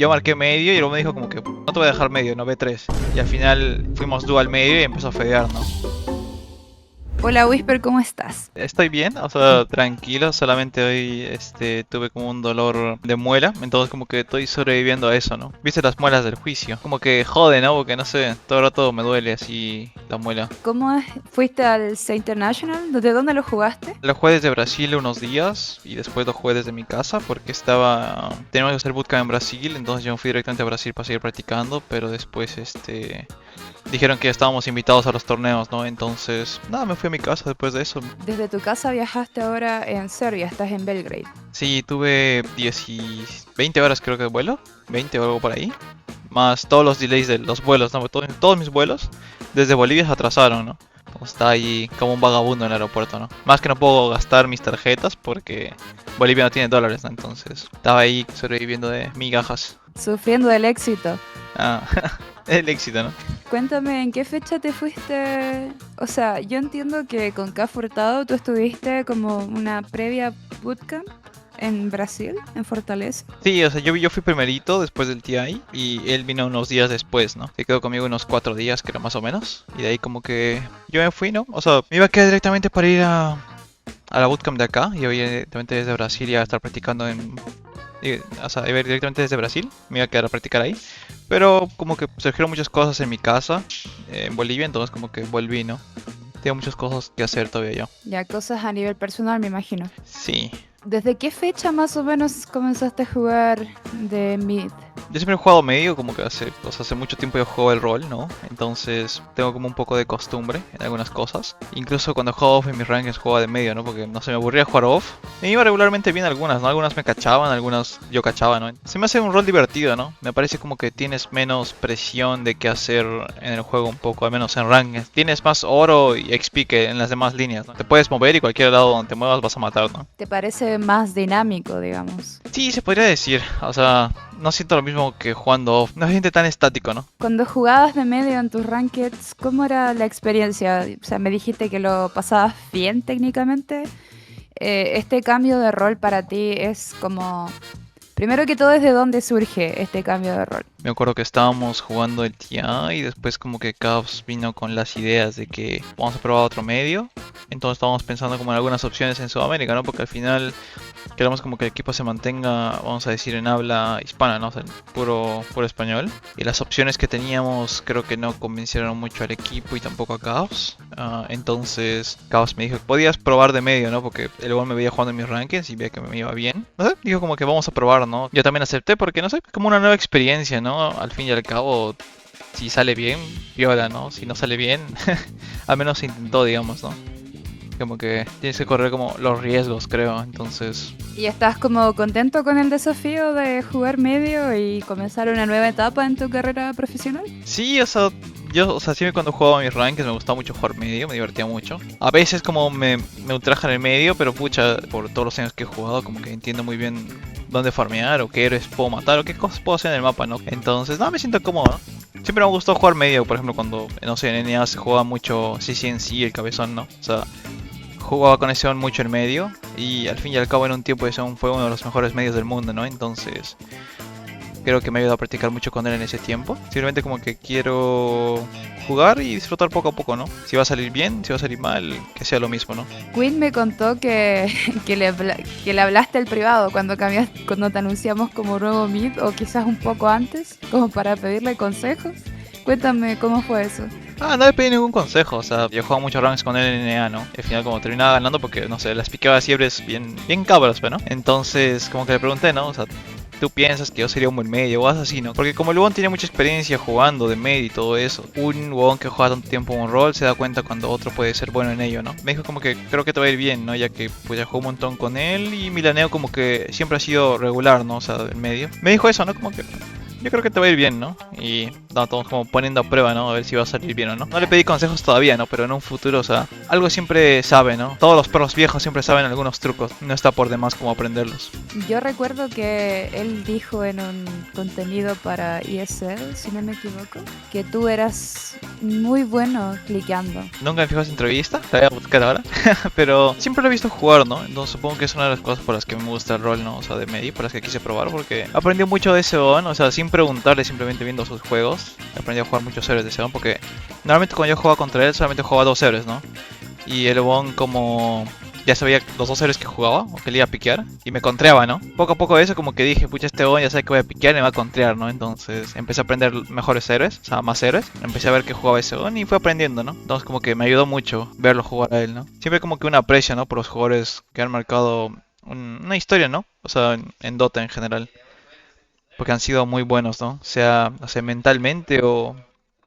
yo marqué medio y luego me dijo como que no te voy a dejar medio, no B3. Y al final fuimos dúo al medio y empezó a fedear, ¿no? Hola Whisper, ¿cómo estás? Estoy bien, o sea, tranquilo, solamente hoy tuve como un dolor de muela, entonces como que estoy sobreviviendo a eso, ¿no? ¿Viste las muelas del juicio? Como que jode, ¿no? Porque no sé, todo el rato me duele así la muela. ¿Fuiste al C International? ¿De dónde lo jugaste? Lo jugué desde Brasil unos días y después lo jugué desde mi casa porque teníamos que hacer bootcamp en Brasil, entonces yo me fui directamente a Brasil para seguir practicando, pero después dijeron que estábamos invitados a los torneos, ¿no? Entonces, nada, me fui a mi casa después de eso. Desde tu casa viajaste ahora en Serbia, estás en Belgrade. Sí, tuve 20 horas creo que de vuelo, 20 o algo por ahí, más todos los delays de los vuelos, ¿no? Todos mis vuelos desde Bolivia se atrasaron, ¿no? Entonces estaba ahí como un vagabundo en el aeropuerto, ¿no? Más que no puedo gastar mis tarjetas porque Bolivia no tiene dólares, ¿no? Entonces estaba ahí sobreviviendo de migajas. Sufriendo del éxito. Ah, el éxito, ¿no? Cuéntame, ¿en qué fecha te fuiste? O sea, yo entiendo que con K Furtado tú estuviste como una previa bootcamp en Brasil, en Fortaleza. Sí, o sea, yo fui primerito después del TI y él vino unos días después, ¿no? Se quedó conmigo unos 4 días, creo, más o menos. Y de ahí como que yo me fui, ¿no? O sea, me iba a quedar directamente para ir a la bootcamp de acá. Y yo iba directamente desde Brasil y iba a estar practicando o sea, iba a ir directamente desde Brasil. Me iba a quedar a practicar ahí. Pero como que surgieron muchas cosas en mi casa, en Bolivia, entonces como que volví, ¿no? Tengo muchas cosas que hacer todavía yo. Ya, cosas a nivel personal, me imagino. Sí. ¿Desde qué fecha más o menos comenzaste a jugar de mid? Yo siempre he jugado medio, como que hace mucho tiempo yo juego el rol, ¿no? Entonces tengo como un poco de costumbre en algunas cosas. Incluso cuando juego off en mis rankings jugaba de medio, ¿no? Porque no sé, me aburría jugar off. Me iba regularmente bien algunas, ¿no? Algunas me cachaban, algunas yo cachaba, ¿no? Se me hace un rol divertido, ¿no? Me parece como que tienes menos presión de qué hacer en el juego un poco, al menos en rankings. Tienes más oro y XP que en las demás líneas, ¿no? Te puedes mover y cualquier lado donde te muevas vas a matar, ¿no? ¿Te parece más dinámico, digamos? Sí, se podría decir. O sea, no siento lo mismo que jugando off. No se siente tan estático, ¿no? Cuando jugabas de medio en tus rankeds, ¿cómo era la experiencia? O sea, me dijiste que lo pasabas bien técnicamente. Este cambio de rol para ti es como... Primero que todo, ¿desde dónde surge este cambio de rol? Me acuerdo que estábamos jugando el TI y después como que Caps vino con las ideas de que vamos a probar otro medio. Entonces estábamos pensando como en algunas opciones en Sudamérica, ¿no? Porque al final queremos como que el equipo se mantenga, vamos a decir, en habla hispana, ¿no? O sea, puro español. Y las opciones que teníamos creo que no convencieron mucho al equipo y tampoco a Caos. Entonces Caos me dijo que podías probar de medio, ¿no? Porque el igual me veía jugando en mis rankings y veía que me iba bien. No sé, dijo como que vamos a probar, ¿no? Yo también acepté porque, no sé, como una nueva experiencia, ¿no? Al fin y al cabo, si sale bien, viola, ¿no? Si no sale bien, al menos se intentó, digamos, ¿no? Como que tienes que correr como los riesgos, creo. Entonces, ¿Y estás como contento con el desafío de jugar medio y comenzar una nueva etapa en tu carrera profesional? sí, o sea, siempre cuando jugaba mis rankings me gustaba mucho jugar medio, me divertía mucho. A veces como me ultraja en el medio, pero pucha, por todos los años que he jugado, como que entiendo muy bien dónde farmear, o qué héroes puedo matar, o qué cosas puedo hacer en el mapa, ¿no? Entonces, no, me siento cómodo, ¿no? Siempre me gustó jugar medio, por ejemplo, cuando, no sé, en NA se jugaba mucho CCNC, el cabezón, ¿no? O sea, jugaba con ese mucho en medio y al fin y al cabo en un tiempo ese fue uno de los mejores medios del mundo, ¿no? Entonces creo que me ha ayudado a practicar mucho con él en ese tiempo. Simplemente como que quiero jugar y disfrutar poco a poco, ¿no? Si va a salir bien, si va a salir mal, que sea lo mismo, ¿no? Quinn me contó que le hablaste al privado cuando te anunciamos como nuevo mid o quizás un poco antes, como para pedirle consejos. Cuéntame cómo fue eso. No le pedí ningún consejo, o sea, yo jugaba muchos ranks con él en NA, ¿no? Y al final como terminaba ganando porque, no sé, las piqueaba siebres bien cabras, pero ¿no? Entonces como que le pregunté, ¿no? O sea, ¿tú piensas que yo sería un buen medio o algo así, no? Porque como el Won tiene mucha experiencia jugando de medio y todo eso, un Won que juega tanto tiempo un rol se da cuenta cuando otro puede ser bueno en ello, ¿no? Me dijo como que creo que te va a ir bien, ¿no? Ya que pues ya jugué un montón con él y Milaneo como que siempre ha sido regular, ¿no? O sea, del medio. Me dijo eso, ¿no? Como que yo creo que te va a ir bien, ¿no? Y estamos como poniendo a prueba, ¿no? A ver si va a salir bien o no. No le pedí consejos todavía, ¿no? Pero en un futuro, o sea, algo siempre sabe, ¿no? Todos los perros viejos siempre saben algunos trucos. No está por demás como aprenderlos. Yo recuerdo que él dijo en un contenido para ESL, si no me equivoco, que tú eras muy bueno cliqueando. Nunca me fijo en su entrevista, la voy a buscar ahora. Pero siempre lo he visto jugar, ¿no? Entonces supongo que es una de las cosas por las que me gusta el rol, ¿no? O sea, de medio, por las que quise probar, porque aprendí mucho de Seon, o sea, sin preguntarle, simplemente viendo sus juegos. Aprendí a jugar muchos héroes de Seon, porque normalmente cuando yo jugaba contra él, solamente jugaba 2 héroes, ¿no? Y el Bon como ya sabía los 2 héroes que jugaba o que le iba a piquear y me contreaba, ¿no? Poco a poco eso como que dije, pucha, este Bon ya sabe que voy a piquear y me va a contrear, ¿no? Entonces empecé a aprender mejores héroes, o sea, más héroes. Empecé a ver que jugaba ese Bon y fue aprendiendo, ¿no? Entonces como que me ayudó mucho verlo jugar a él, ¿no? Siempre como que un aprecio, ¿no? Por los jugadores que han marcado una historia, ¿no? O sea, en Dota en general. Porque han sido muy buenos, ¿no? Sea, o sea, mentalmente o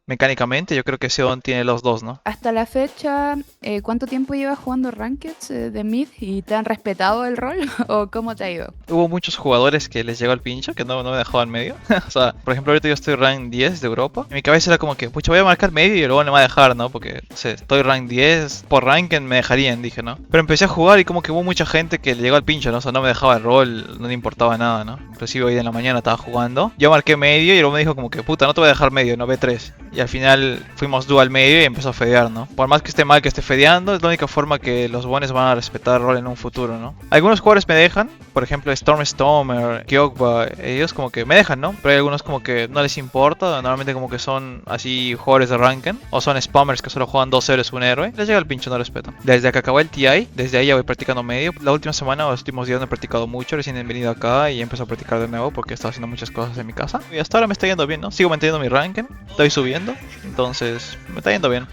mecánicamente, yo creo que Seon tiene los dos, ¿no? Hasta la fecha, ¿cuánto tiempo llevas jugando Rankeds de Mid y te han respetado el rol o cómo te ha ido? Hubo muchos jugadores que les llegó el pincho, que no me dejaban medio. O sea, por ejemplo, ahorita yo estoy rank 10 de Europa. Y mi cabeza era como que, pucha, voy a marcar medio y luego no me va a dejar, ¿no? Porque, no sé, estoy rank 10, por rank me dejarían, dije, ¿no? Pero empecé a jugar y como que hubo mucha gente que le llegó al pincho, ¿no? O sea, no me dejaba el rol, no le importaba nada, ¿no? Inclusive hoy en la mañana estaba jugando. Yo marqué medio y luego me dijo como que, puta, no te voy a dejar medio, no B3. Y al final fuimos dual medio y empezó a fedear, ¿no? Por más que esté mal que esté fedeando, es la única forma que los buenos van a respetar el rol en un futuro, ¿no? Algunos jugadores me dejan, por ejemplo Stormer, Kyogba, ellos como que me dejan, ¿no? Pero hay algunos como que no les importa, normalmente como que son así jugadores de ranken, o son spammers que solo juegan 2 héroes, un héroe, les llega el pincho, no respeto. Desde que acabó el TI, desde ahí ya voy practicando medio. La última semana o los últimos días no he practicado mucho, recién he venido acá y empiezo a practicar de nuevo porque he estado haciendo muchas cosas en mi casa. Y hasta ahora me está yendo bien, ¿no? Sigo manteniendo mi ranken, estoy subiendo, entonces me está yendo bien.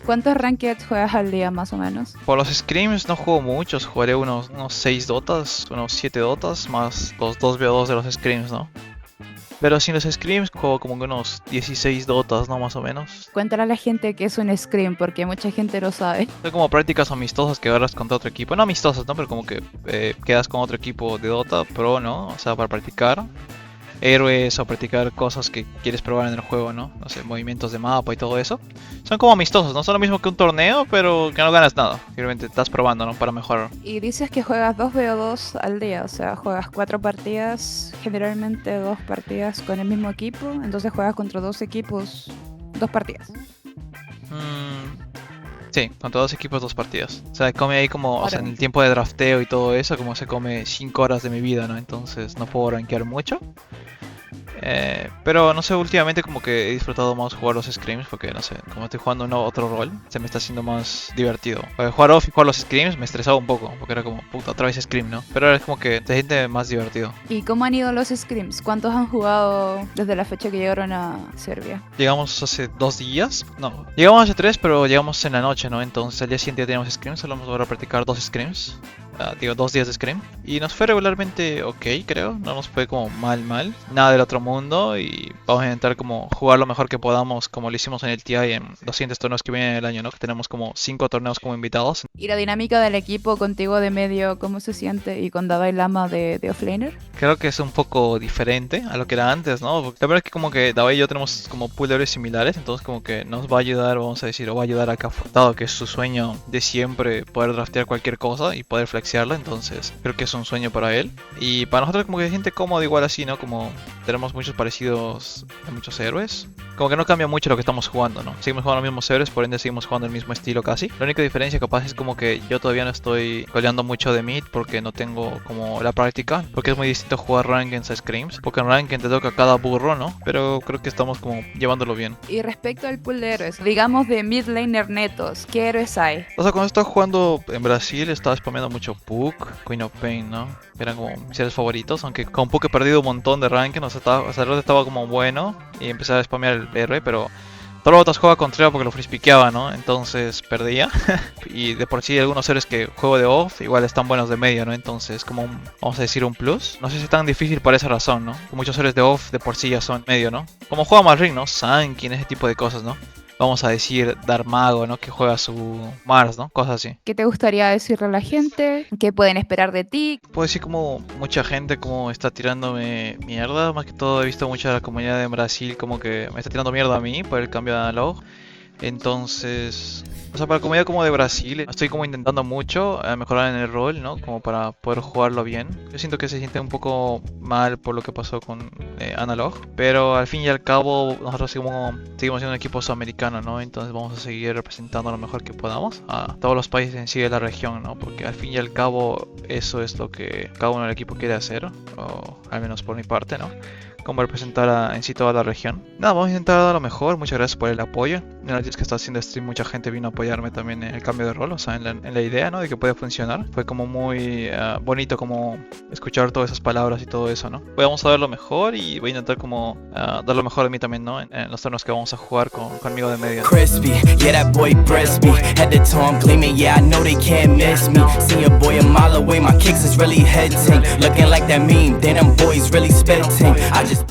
¿Cuántos Rankeds juegas al día más o menos? Por los scrims no juego muchos, jugaré unos 6 dotas, unos 7 dotas, más los 2v2 de los scrims, ¿no? Pero sin los scrims juego como que unos 16 dotas, ¿no? Más o menos. Cuéntale a la gente que es un scrim, porque mucha gente no sabe. Son como prácticas amistosas que agarras contra otro equipo. No amistosas, ¿no? Pero como que quedas con otro equipo de Dota Pro, ¿no? O sea, para practicar héroes o practicar cosas que quieres probar en el juego, ¿no? No sé, movimientos de mapa y todo eso. Son como amistosos, no son lo mismo que un torneo, pero que no ganas nada. Simplemente estás probando, ¿no? Para mejorar. Y dices que juegas 2v2 al día, o sea, juegas 4 partidas, generalmente 2 partidas con el mismo equipo, entonces juegas contra 2 equipos, 2 partidas. Sí, contra 2 equipos, 2 partidas. O sea, come ahí como, o sea, en el tiempo de drafteo y todo eso, como se come 5 horas de mi vida, ¿no? Entonces no puedo rankear mucho. Pero no sé, últimamente como que he disfrutado más jugar los scrims porque no sé, como estoy jugando otro rol, se me está haciendo más divertido. Jugar off y jugar los scrims me estresaba un poco porque era como, puta, otra vez scrim, ¿no? Pero ahora es como que se siente más divertido. ¿Y cómo han ido los scrims? ¿Cuántos han jugado desde la fecha que llegaron a Serbia? Llegamos hace 2 días, no, llegamos hace 3, pero llegamos en la noche, ¿no? Entonces al día siguiente ya teníamos scrims, solo vamos a practicar 2 scrims. Digo, 2 días de scrim. Y nos fue regularmente ok, creo. No nos fue como mal. Nada del otro mundo. Y vamos a intentar como jugar lo mejor que podamos, como lo hicimos en el TI en los siguientes torneos que vienen el año, ¿no? Que tenemos como 5 torneos como invitados. ¿Y la dinámica del equipo contigo de medio, cómo se siente? ¿Y con Dalai Lama de offlaner? Creo que es un poco diferente a lo que era antes, ¿no? Porque la verdad es que como que Davai y yo tenemos como pool de héroes similares. Entonces como que nos va a ayudar, vamos a decir, o va a ayudar a Cafu, dado que es su sueño de siempre poder draftear cualquier cosa y poder flexearla. Entonces creo que es un sueño para él. Y para nosotros como que se siente cómodo igual así, ¿no? Como tenemos muchos parecidos de muchos héroes. Como que no cambia mucho lo que estamos jugando, ¿no? Seguimos jugando los mismos héroes, por ende seguimos jugando el mismo estilo casi. La única diferencia capaz es como que yo todavía no estoy goleando mucho de mid porque no tengo como la práctica. Porque es muy distinto jugar Rankeds a Scrims. Porque en Ranked te toca cada burro, ¿no? Pero creo que estamos como llevándolo bien. Y respecto al pool de héroes, digamos de mid laner netos, ¿qué héroes hay? O sea, cuando estaba jugando en Brasil estaba spameando mucho Puck, Queen of Pain, ¿no? Eran como mis héroes favoritos, aunque con Puck he perdido un montón de ranking, o sea, el rol estaba como bueno y empecé a spamear el R, pero todos los otros jugaba contra él porque lo frispiqueaba, ¿no? Entonces perdía. Y de por sí algunos héroes que juego de off igual están buenos de medio, ¿no? Entonces como un, vamos a decir, un plus. No sé si es tan difícil por esa razón, ¿no? Que muchos héroes de off de por sí ya son medio, ¿no? Como juega más ring, ¿no? Sankin, ese tipo de cosas, ¿no? vamos a decir, Dar Mago, ¿no? Que juega su Mars, ¿no? Cosas así. ¿Qué te gustaría decirle a la gente? ¿Qué pueden esperar de ti? Puedo decir como mucha gente como está tirándome mierda, más que todo he visto mucha de la comunidad en Brasil como que me está tirando mierda a mí por el cambio de analog. Entonces, o sea, para la comunidad como de Brasil, estoy como intentando mucho mejorar en el rol, ¿no? Como para poder jugarlo bien. Yo siento que se siente un poco mal por lo que pasó con Analog, pero al fin y al cabo nosotros seguimos siendo un equipo sudamericano, ¿no? Entonces vamos a seguir representando lo mejor que podamos a todos los países en sí de la región, ¿no? Porque al fin y al cabo eso es lo que cada uno del equipo quiere hacer, o al menos por mi parte, ¿no? Como representar en sí toda la región. Nada, vamos a intentar dar lo mejor. Muchas gracias por el apoyo. En los días que estaba haciendo stream, mucha gente vino a apoyarme también en el cambio de rol, o sea, en la idea, ¿no? De que puede funcionar. Fue como muy bonito como escuchar todas esas palabras y todo eso, ¿no? Vamos a dar lo mejor y voy a intentar como dar lo mejor de mí también, ¿no? En los torneos que vamos a jugar conmigo de medio. Crispy, yeah, that boy breast me. Head to toe, I'm gleaming, yeah, I know they can't miss me. See a boy a mile away, my kicks is really head ting. Looking like that meme, then them boys really spitting. I just